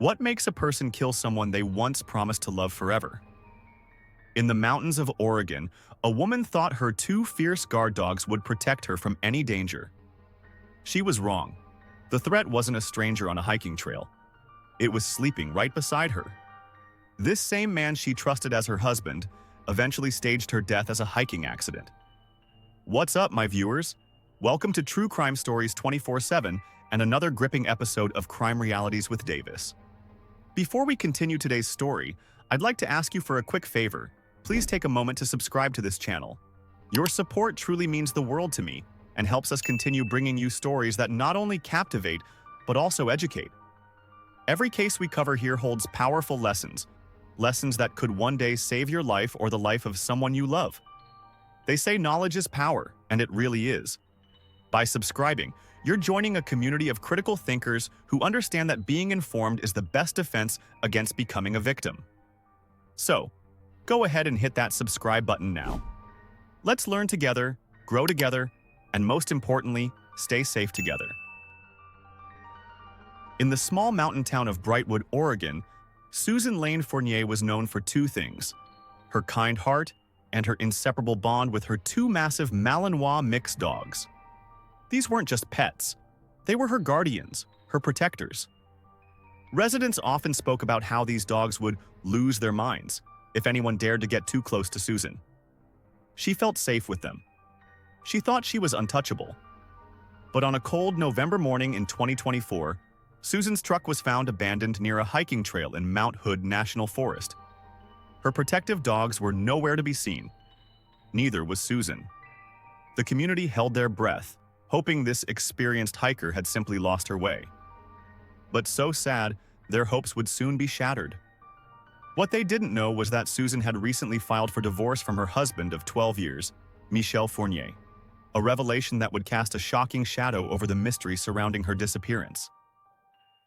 What makes a person kill someone they once promised to love forever? In the mountains of Oregon, a woman thought her two fierce guard dogs would protect her from any danger. She was wrong. The threat wasn't a stranger on a hiking trail. It was sleeping right beside her. This same man she trusted as her husband eventually staged her death as a hiking accident. What's up, my viewers? Welcome to True Crime Stories 24/7 and another gripping episode of Crime Realities with Davis. Before we continue today's story, I'd like to ask you for a quick favor. Please take a moment to subscribe to this channel. Your support truly means the world to me and helps us continue bringing you stories that not only captivate, but also educate. Every case we cover here holds powerful lessons that could one day save your life or the life of someone you love. They say knowledge is power, and it really is. By subscribing, you're joining a community of critical thinkers who understand that being informed is the best defense against becoming a victim. So, go ahead and hit that subscribe button now. Let's learn together, grow together, and most importantly, stay safe together. In the small mountain town of Brightwood, Oregon, Susan Lane-Fournier was known for two things: her kind heart and her inseparable bond with her two massive Malinois mixed dogs. These weren't just pets. They were her guardians, her protectors. Residents often spoke about how these dogs would lose their minds if anyone dared to get too close to Susan. She felt safe with them. She thought she was untouchable. But on a cold November morning in 2024, Susan's truck was found abandoned near a hiking trail in Mount Hood National Forest. Her protective dogs were nowhere to be seen. Neither was Susan. The community held their breath, hoping this experienced hiker had simply lost her way. But so sad, their hopes would soon be shattered. What they didn't know was that Susan had recently filed for divorce from her husband of 12 years, Michel Fournier, a revelation that would cast a shocking shadow over the mystery surrounding her disappearance.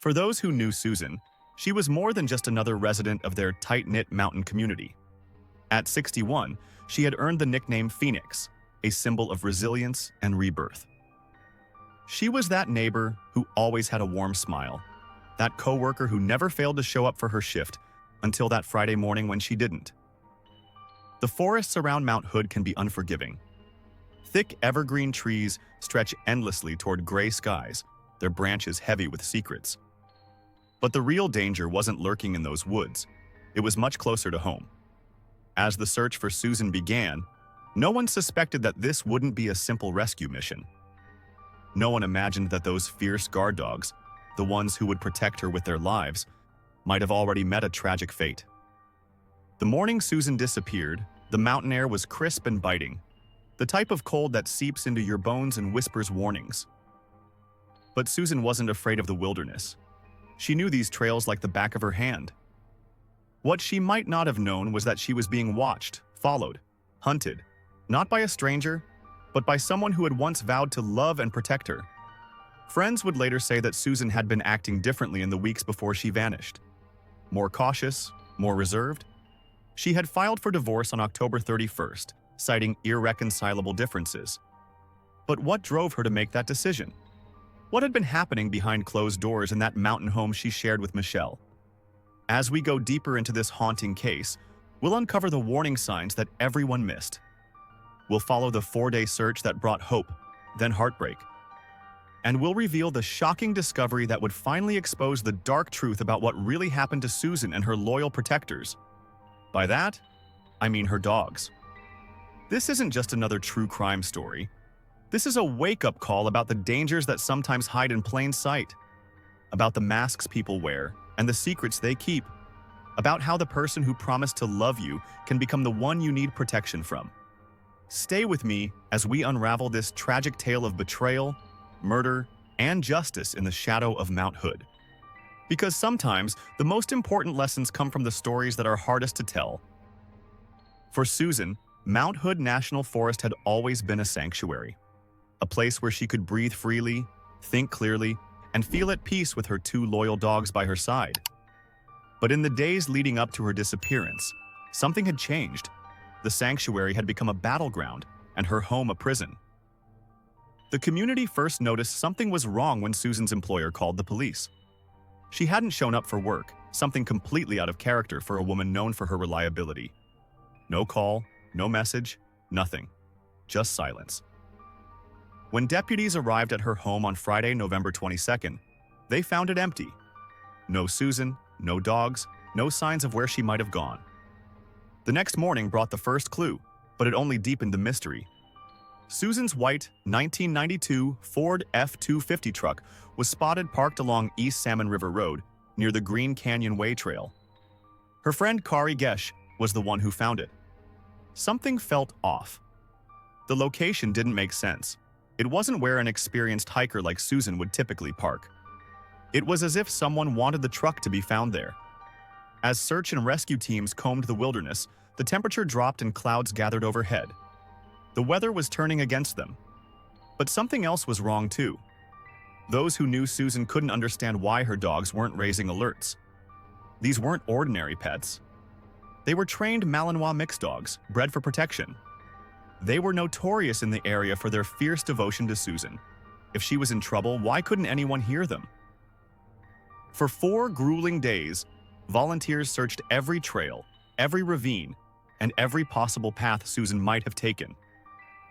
For those who knew Susan, she was more than just another resident of their tight-knit mountain community. At 61, she had earned the nickname Phoenix, a symbol of resilience and rebirth. She was that neighbor who always had a warm smile, that coworker who never failed to show up for her shift until that Friday morning when she didn't. The forests around Mount Hood can be unforgiving. Thick evergreen trees stretch endlessly toward gray skies, their branches heavy with secrets. But the real danger wasn't lurking in those woods. It was much closer to home. As the search for Susan began, no one suspected that this wouldn't be a simple rescue mission. No one imagined that those fierce guard dogs, the ones who would protect her with their lives, might have already met a tragic fate. The morning Susan disappeared, the mountain air was crisp and biting, the type of cold that seeps into your bones and whispers warnings. But Susan wasn't afraid of the wilderness. She knew these trails like the back of her hand. What she might not have known was that she was being watched, followed, hunted, not by a stranger, but by someone who had once vowed to love and protect her. Friends would later say that Susan had been acting differently in the weeks before she vanished. More cautious, more reserved. She had filed for divorce on October 31st, citing irreconcilable differences. But what drove her to make that decision? What had been happening behind closed doors in that mountain home she shared with Michel? As we go deeper into this haunting case, we'll uncover the warning signs that everyone missed. We'll follow the 4-day search that brought hope, then heartbreak. And we'll reveal the shocking discovery that would finally expose the dark truth about what really happened to Susan and her loyal protectors. By that, I mean her dogs. This isn't just another true crime story. This is a wake-up call about the dangers that sometimes hide in plain sight, about the masks people wear and the secrets they keep, about how the person who promised to love you can become the one you need protection from. Stay with me as we unravel this tragic tale of betrayal, murder, and justice in the shadow of Mount Hood. Because sometimes the most important lessons come from the stories that are hardest to tell. For Susan, Mount Hood National Forest had always been a sanctuary, a place where she could breathe freely, think clearly, and feel at peace with her two loyal dogs by her side. But in the days leading up to her disappearance, something had changed. The sanctuary had become a battleground, and her home a prison. The community first noticed something was wrong when Susan's employer called the police. She hadn't shown up for work, something completely out of character for a woman known for her reliability. No call, no message, nothing. Just silence. When deputies arrived at her home on Friday, November 22nd, they found it empty. No Susan, no dogs, no signs of where she might have gone. The next morning brought the first clue, but it only deepened the mystery. Susan's white 1992 Ford F-250 truck was spotted parked along East Salmon River Road near the Green Canyon Way Trail. Her friend Kari Gesh was the one who found it. Something felt off. The location didn't make sense. It wasn't where an experienced hiker like Susan would typically park. It was as if someone wanted the truck to be found there. As search and rescue teams combed the wilderness, the temperature dropped and clouds gathered overhead. The weather was turning against them. But something else was wrong too. Those who knew Susan couldn't understand why her dogs weren't raising alerts. These weren't ordinary pets. They were trained Malinois mixed dogs, bred for protection. They were notorious in the area for their fierce devotion to Susan. If she was in trouble, why couldn't anyone hear them? For 4 grueling days, volunteers searched every trail, every ravine, and every possible path Susan might have taken.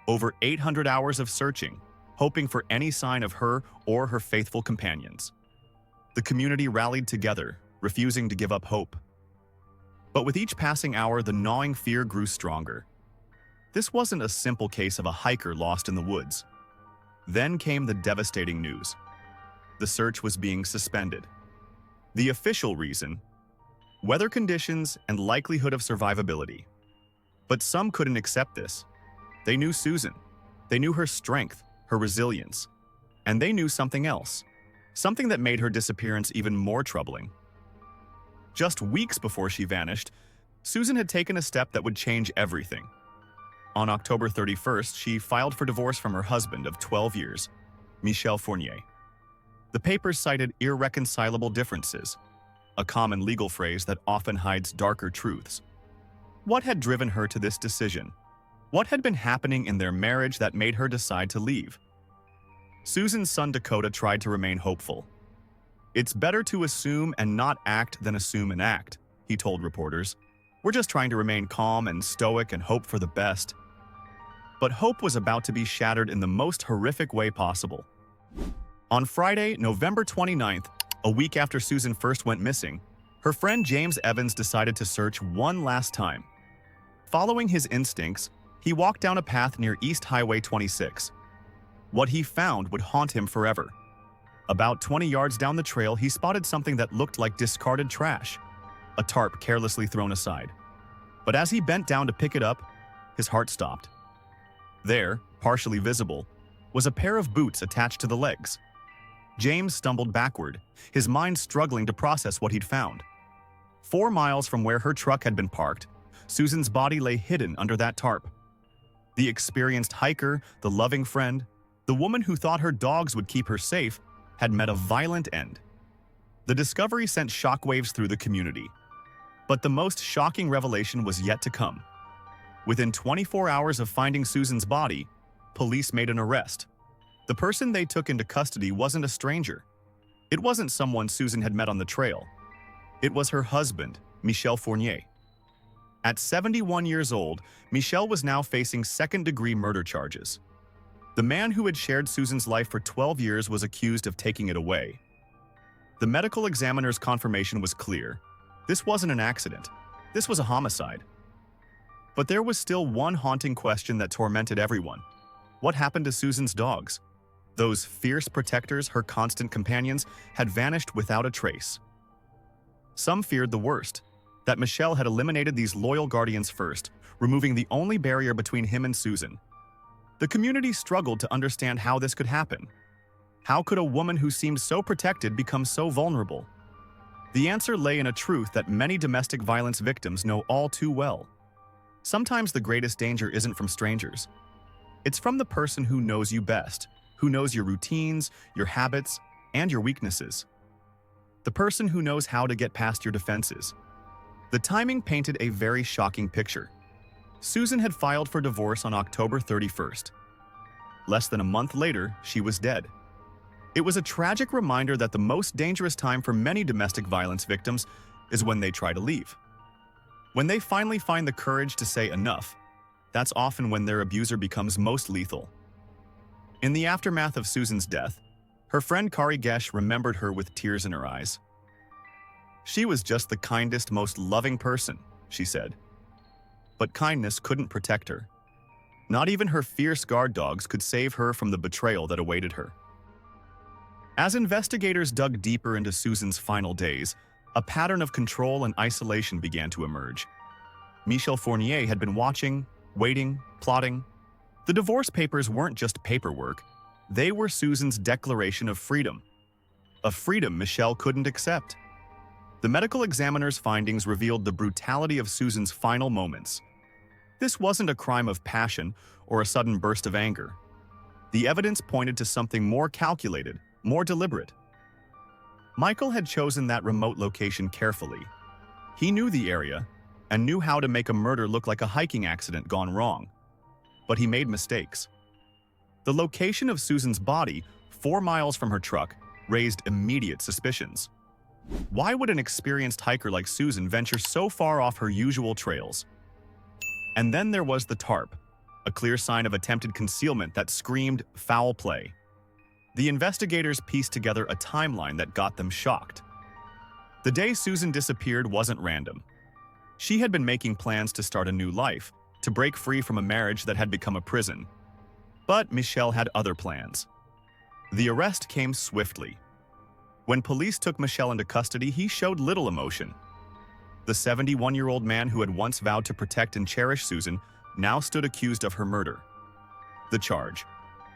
Over 800 hours of searching, hoping for any sign of her or her faithful companions. The community rallied together, refusing to give up hope. But with each passing hour, the gnawing fear grew stronger. This wasn't a simple case of a hiker lost in the woods. Then came the devastating news. The search was being suspended. The official reason: weather conditions and likelihood of survivability. But some couldn't accept this. They knew Susan. They knew her strength, her resilience. And they knew something else. Something that made her disappearance even more troubling. Just weeks before she vanished, Susan had taken a step that would change everything. On October 31st, she filed for divorce from her husband of 12 years, Michel Fournier. The papers cited irreconcilable differences, a common legal phrase that often hides darker truths. What had driven her to this decision? What had been happening in their marriage that made her decide to leave? Susan's son Dakota tried to remain hopeful. "It's better to assume and not act than assume and act," he told reporters. "We're just trying to remain calm and stoic and hope for the best." But hope was about to be shattered in the most horrific way possible. On Friday, November 29th, a week after Susan first went missing, her friend James Evans decided to search one last time. Following his instincts, he walked down a path near East Highway 26. What he found would haunt him forever. About 20 yards down the trail, he spotted something that looked like discarded trash, a tarp carelessly thrown aside. But as he bent down to pick it up, his heart stopped. There, partially visible, was a pair of boots attached to the legs. James stumbled backward, his mind struggling to process what he'd found. 4 miles from where her truck had been parked, Susan's body lay hidden under that tarp. The experienced hiker, the loving friend, the woman who thought her dogs would keep her safe, had met a violent end. The discovery sent shockwaves through the community. But the most shocking revelation was yet to come. Within 24 hours of finding Susan's body, police made an arrest. The person they took into custody wasn't a stranger. It wasn't someone Susan had met on the trail. It was her husband, Michel Fournier. At 71 years old, Michel was now facing second-degree murder charges. The man who had shared Susan's life for 12 years was accused of taking it away. The medical examiner's confirmation was clear. This wasn't an accident. This was a homicide. But there was still one haunting question that tormented everyone. What happened to Susan's dogs? Those fierce protectors, her constant companions, had vanished without a trace. Some feared the worst, that Michel had eliminated these loyal guardians first, removing the only barrier between him and Susan. The community struggled to understand how this could happen. How could a woman who seemed so protected become so vulnerable? The answer lay in a truth that many domestic violence victims know all too well. Sometimes the greatest danger isn't from strangers. It's from the person who knows you best, who knows your routines, your habits, and your weaknesses. The person who knows how to get past your defenses. The timing painted a very shocking picture. Susan had filed for divorce on October 31st. Less than a month later, she was dead. It was a tragic reminder that the most dangerous time for many domestic violence victims is when they try to leave. When they finally find the courage to say enough, that's often when their abuser becomes most lethal. In the aftermath of Susan's death, her friend Kari Gesh remembered her with tears in her eyes. "She was just the kindest, most loving person," she said. But kindness couldn't protect her. Not even her fierce guard dogs could save her from the betrayal that awaited her. As investigators dug deeper into Susan's final days, a pattern of control and isolation began to emerge. Michel Fournier had been watching, waiting, plotting. The divorce papers weren't just paperwork. They were Susan's declaration of freedom. A freedom Michel couldn't accept. The medical examiner's findings revealed the brutality of Susan's final moments. This wasn't a crime of passion or a sudden burst of anger. The evidence pointed to something more calculated, more deliberate. Michael had chosen that remote location carefully. He knew the area and knew how to make a murder look like a hiking accident gone wrong. But he made mistakes. The location of Susan's body, 4 miles from her truck, raised immediate suspicions. Why would an experienced hiker like Susan venture so far off her usual trails? And then there was the tarp, a clear sign of attempted concealment that screamed foul play. The investigators pieced together a timeline that got them shocked. The day Susan disappeared wasn't random. She had been making plans to start a new life, to break free from a marriage that had become a prison. But Michel had other plans. The arrest came swiftly. When police took Michel into custody, he showed little emotion. The 71-year-old man who had once vowed to protect and cherish Susan now stood accused of her murder. The charge: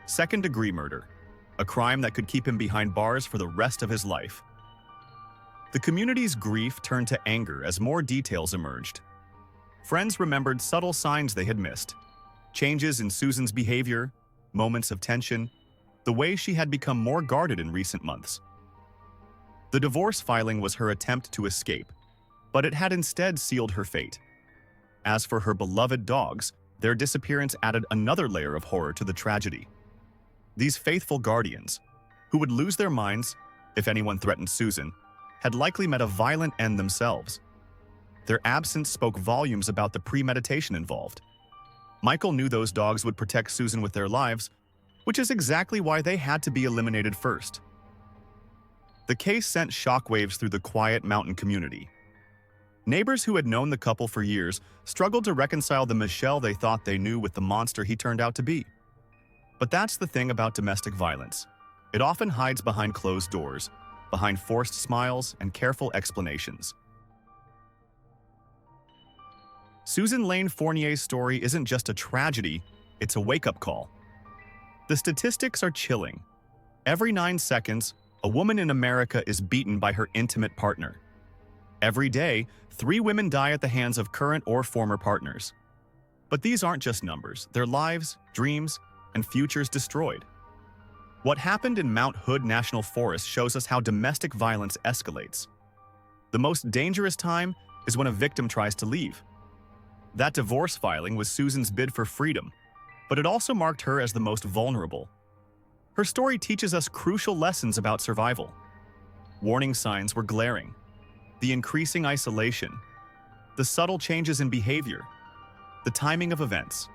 second-degree murder, a crime that could keep him behind bars for the rest of his life. The community's grief turned to anger as more details emerged. Friends remembered subtle signs they had missed: changes in Susan's behavior, moments of tension, the way she had become more guarded in recent months. The divorce filing was her attempt to escape, but it had instead sealed her fate. As for her beloved dogs, their disappearance added another layer of horror to the tragedy. These faithful guardians, who would lose their minds if anyone threatened Susan, had likely met a violent end themselves. Their absence spoke volumes about the premeditation involved. Michael knew those dogs would protect Susan with their lives, which is exactly why they had to be eliminated first. The case sent shockwaves through the quiet mountain community. Neighbors who had known the couple for years struggled to reconcile the Michel they thought they knew with the monster he turned out to be. But that's the thing about domestic violence. It often hides behind closed doors, behind forced smiles and careful explanations. Susan Lane-Fournier's story isn't just a tragedy, it's a wake-up call. The statistics are chilling. Every 9 seconds, a woman in America is beaten by her intimate partner. Every day, 3 women die at the hands of current or former partners. But these aren't just numbers, they're lives, dreams, and futures destroyed. What happened in Mount Hood National Forest shows us how domestic violence escalates. The most dangerous time is when a victim tries to leave. That divorce filing was Susan's bid for freedom, but it also marked her as the most vulnerable. Her story teaches us crucial lessons about survival. Warning signs were glaring: the increasing isolation, the subtle changes in behavior, the timing of events.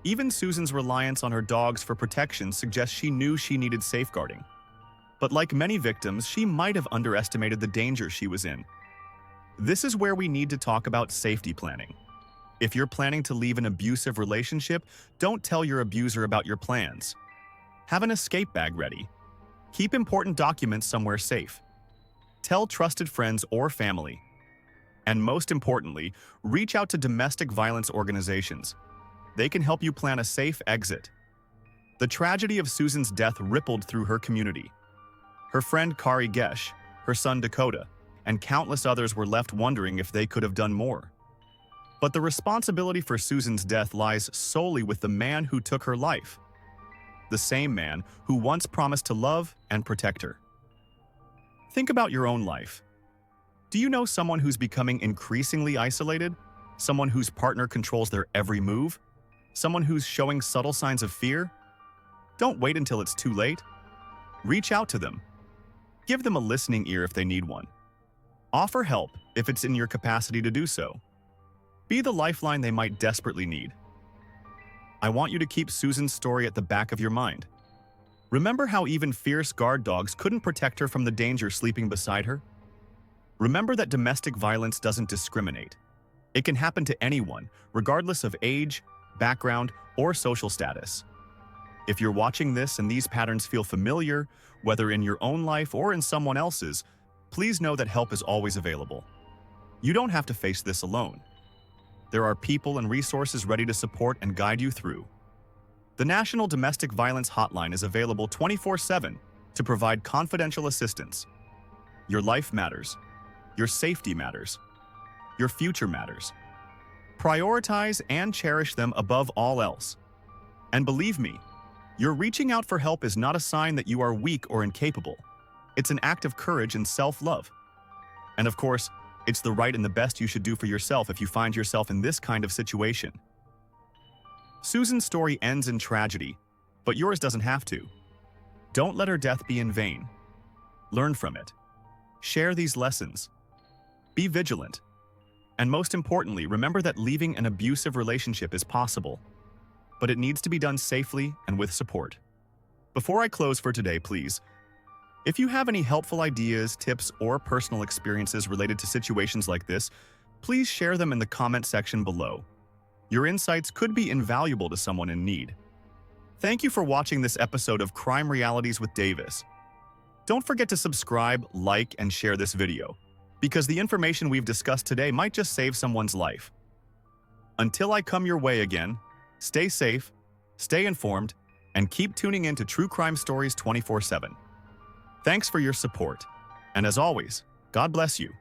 Even Susan's reliance on her dogs for protection suggests she knew she needed safeguarding. But like many victims, she might have underestimated the danger she was in. This is where we need to talk about safety planning. If you're planning to leave an abusive relationship, don't tell your abuser about your plans. Have an escape bag ready. Keep important documents somewhere safe. Tell trusted friends or family. And most importantly, reach out to domestic violence organizations. They can help you plan a safe exit. The tragedy of Susan's death rippled through her community. Her friend Kari Gesh, her son Dakota, and countless others were left wondering if they could have done more. But the responsibility for Susan's death lies solely with the man who took her life. The same man who once promised to love and protect her. Think about your own life. Do you know someone who's becoming increasingly isolated? Someone whose partner controls their every move? Someone who's showing subtle signs of fear? Don't wait until it's too late. Reach out to them. Give them a listening ear if they need one. Offer help if it's in your capacity to do so. Be the lifeline they might desperately need. I want you to keep Susan's story at the back of your mind. Remember how even fierce guard dogs couldn't protect her from the danger sleeping beside her? Remember that domestic violence doesn't discriminate. It can happen to anyone, regardless of age, background, or social status. If you're watching this and these patterns feel familiar, whether in your own life or in someone else's, please know that help is always available. You don't have to face this alone. There are people and resources ready to support and guide you through. The National Domestic Violence Hotline is available 24/7 to provide confidential assistance. Your life matters. Your safety matters. Your future matters. Prioritize and cherish them above all else. And believe me, your reaching out for help is not a sign that you are weak or incapable. It's an act of courage and self-love. And of course, it's the right and the best you should do for yourself if you find yourself in this kind of situation. Susan's story ends in tragedy, but yours doesn't have to. Don't let her death be in vain. Learn from it. Share these lessons. Be vigilant. And most importantly, remember that leaving an abusive relationship is possible, but it needs to be done safely and with support. Before I close for today, please, if you have any helpful ideas, tips, or personal experiences related to situations like this, please share them in the comment section below. Your insights could be invaluable to someone in need. Thank you for watching this episode of Crime Realities with Davis. Don't forget to subscribe, like, and share this video, because the information we've discussed today might just save someone's life. Until I come your way again, stay safe, stay informed, and keep tuning in to True Crime Stories 24/7. Thanks for your support, and as always, God bless you.